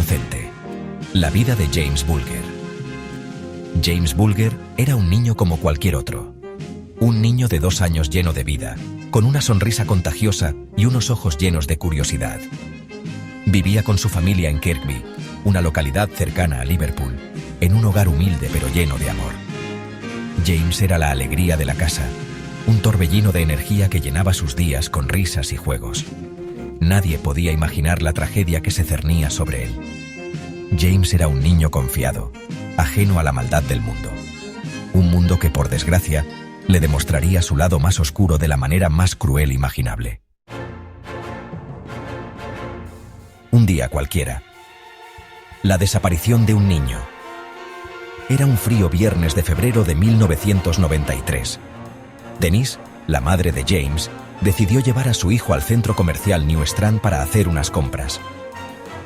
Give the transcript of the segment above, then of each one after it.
inocente. La vida de James Bulger. James Bulger era un niño como cualquier otro. Un niño de 2 años lleno de vida, con una sonrisa contagiosa y unos ojos llenos de curiosidad. Vivía con su familia en Kirkby, una localidad cercana a Liverpool, en un hogar humilde pero lleno de amor. James era la alegría de la casa, un torbellino de energía que llenaba sus días con risas y juegos. Nadie podía imaginar la tragedia que se cernía sobre él. James era un niño confiado, ajeno a la maldad del mundo. Un mundo que, por desgracia, le demostraría su lado más oscuro de la manera más cruel imaginable. Un día cualquiera. La desaparición de un niño. Era un frío viernes de febrero de 1993. Denise, la madre de James, decidió llevar a su hijo al centro comercial New Strand para hacer unas compras.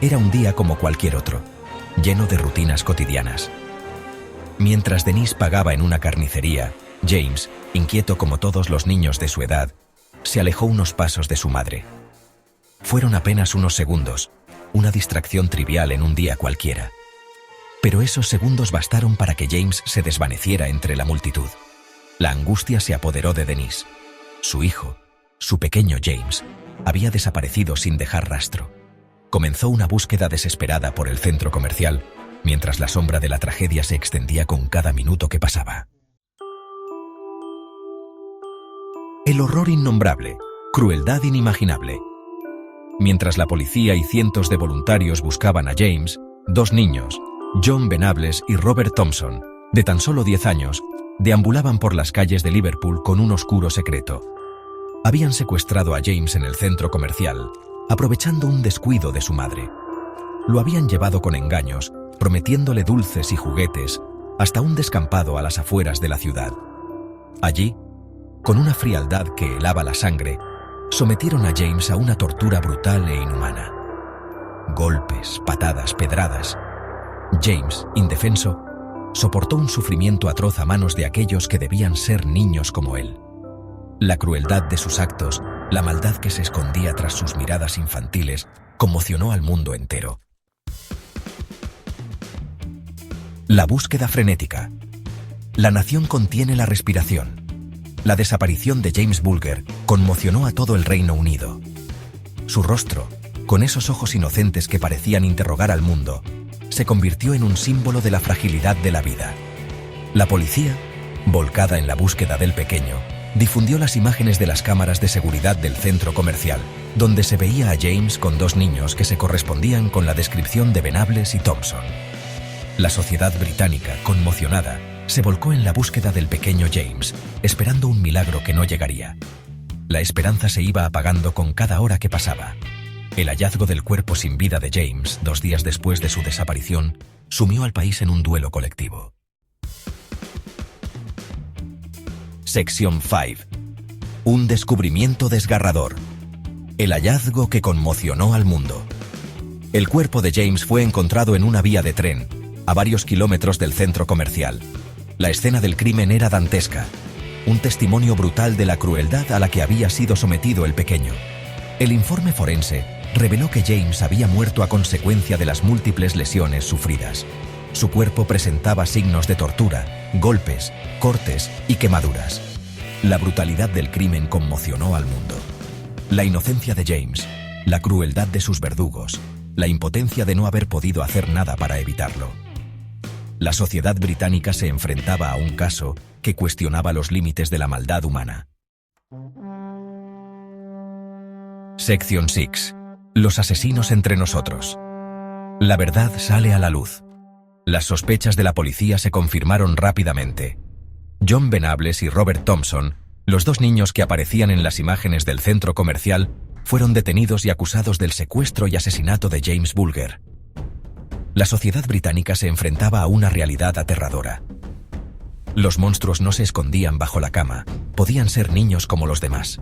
Era un día como cualquier otro, lleno de rutinas cotidianas. Mientras Denise pagaba en una carnicería, James, inquieto como todos los niños de su edad, se alejó unos pasos de su madre. Fueron apenas unos segundos, una distracción trivial en un día cualquiera. Pero esos segundos bastaron para que James se desvaneciera entre la multitud. La angustia se apoderó de Denise. Su hijo, su pequeño James, había desaparecido sin dejar rastro. Comenzó una búsqueda desesperada por el centro comercial, mientras la sombra de la tragedia se extendía con cada minuto que pasaba. El horror innombrable, crueldad inimaginable. Mientras la policía y cientos de voluntarios buscaban a James, 2 niños, John Venables y Robert Thompson, de tan solo 10 años, deambulaban por las calles de Liverpool con un oscuro secreto. Habían secuestrado a James en el centro comercial, aprovechando un descuido de su madre. Lo habían llevado con engaños, prometiéndole dulces y juguetes, hasta un descampado a las afueras de la ciudad. Allí, con una frialdad que helaba la sangre, sometieron a James a una tortura brutal e inhumana. Golpes, patadas, pedradas. James, indefenso, soportó un sufrimiento atroz a manos de aquellos que debían ser niños como él. La crueldad de sus actos, la maldad que se escondía tras sus miradas infantiles, conmocionó al mundo entero. La búsqueda frenética. La nación contiene la respiración. La desaparición de James Bulger conmocionó a todo el Reino Unido. Su rostro, con esos ojos inocentes que parecían interrogar al mundo, se convirtió en un símbolo de la fragilidad de la vida. La policía, volcada en la búsqueda del pequeño, difundió las imágenes de las cámaras de seguridad del centro comercial, donde se veía a James con 2 niños que se correspondían con la descripción de Venables y Thompson. La sociedad británica, conmocionada, se volcó en la búsqueda del pequeño James, esperando un milagro que no llegaría. La esperanza se iba apagando con cada hora que pasaba. El hallazgo del cuerpo sin vida de James, 2 días después de su desaparición, sumió al país en un duelo colectivo. Sección 5. Un descubrimiento desgarrador. El hallazgo que conmocionó al mundo. El cuerpo de James fue encontrado en una vía de tren, a varios kilómetros del centro comercial. La escena del crimen era dantesca, un testimonio brutal de la crueldad a la que había sido sometido el pequeño. El informe forense reveló que James había muerto a consecuencia de las múltiples lesiones sufridas. Su cuerpo presentaba signos de tortura, golpes, cortes y quemaduras. La brutalidad del crimen conmocionó al mundo. La inocencia de James, la crueldad de sus verdugos, la impotencia de no haber podido hacer nada para evitarlo. La sociedad británica se enfrentaba a un caso que cuestionaba los límites de la maldad humana. Sección 6. Los asesinos entre nosotros. La verdad sale a la luz. Las sospechas de la policía se confirmaron rápidamente. John Venables y Robert Thompson, los 2 niños que aparecían en las imágenes del centro comercial, fueron detenidos y acusados del secuestro y asesinato de James Bulger. La sociedad británica se enfrentaba a una realidad aterradora. Los monstruos no se escondían bajo la cama, podían ser niños como los demás.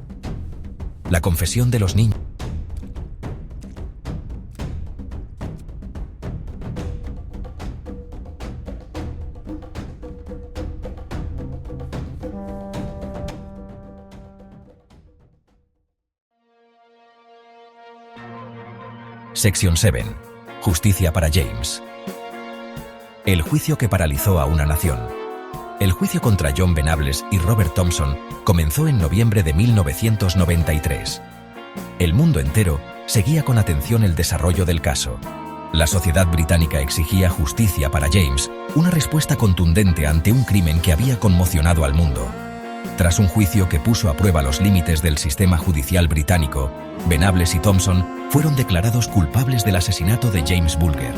La confesión de los niños. Sección 7. Justicia para James. El juicio que paralizó a una nación. El juicio contra John Venables y Robert Thompson comenzó en noviembre de 1993. El mundo entero seguía con atención el desarrollo del caso. La sociedad británica exigía justicia para James, una respuesta contundente ante un crimen que había conmocionado al mundo. Tras un juicio que puso a prueba los límites del sistema judicial británico, Venables y Thompson fueron declarados culpables del asesinato de James Bulger.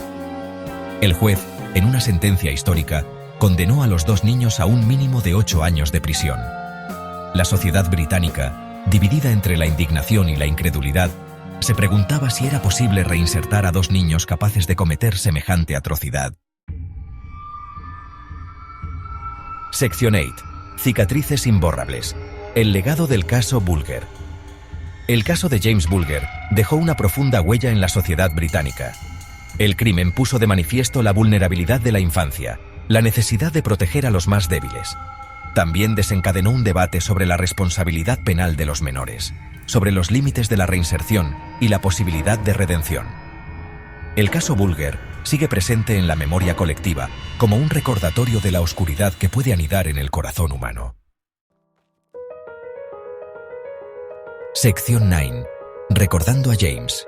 El juez, en una sentencia histórica, condenó a los dos niños a un mínimo de 8 años de prisión. La sociedad británica, dividida entre la indignación y la incredulidad, se preguntaba si era posible reinsertar a dos niños capaces de cometer semejante atrocidad. Sección 8. Cicatrices imborrables. El legado del caso Bulger. El caso de James Bulger dejó una profunda huella en la sociedad británica. El crimen puso de manifiesto la vulnerabilidad de la infancia, la necesidad de proteger a los más débiles. También desencadenó un debate sobre la responsabilidad penal de los menores, sobre los límites de la reinserción y la posibilidad de redención. El caso Bulger sigue presente en la memoria colectiva como un recordatorio de la oscuridad que puede anidar en el corazón humano. Sección 9. Recordando a James.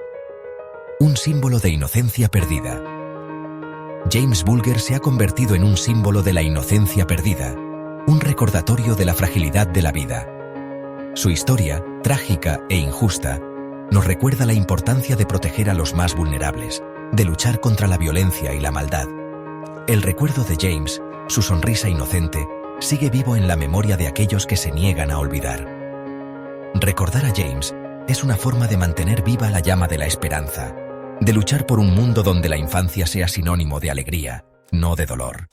Un símbolo de inocencia perdida. James Bulger se ha convertido en un símbolo de la inocencia perdida, un recordatorio de la fragilidad de la vida. Su historia, trágica e injusta, nos recuerda la importancia de proteger a los más vulnerables, de luchar contra la violencia y la maldad. El recuerdo de James, su sonrisa inocente, sigue vivo en la memoria de aquellos que se niegan a olvidar. Recordar a James es una forma de mantener viva la llama de la esperanza, de luchar por un mundo donde la infancia sea sinónimo de alegría, no de dolor.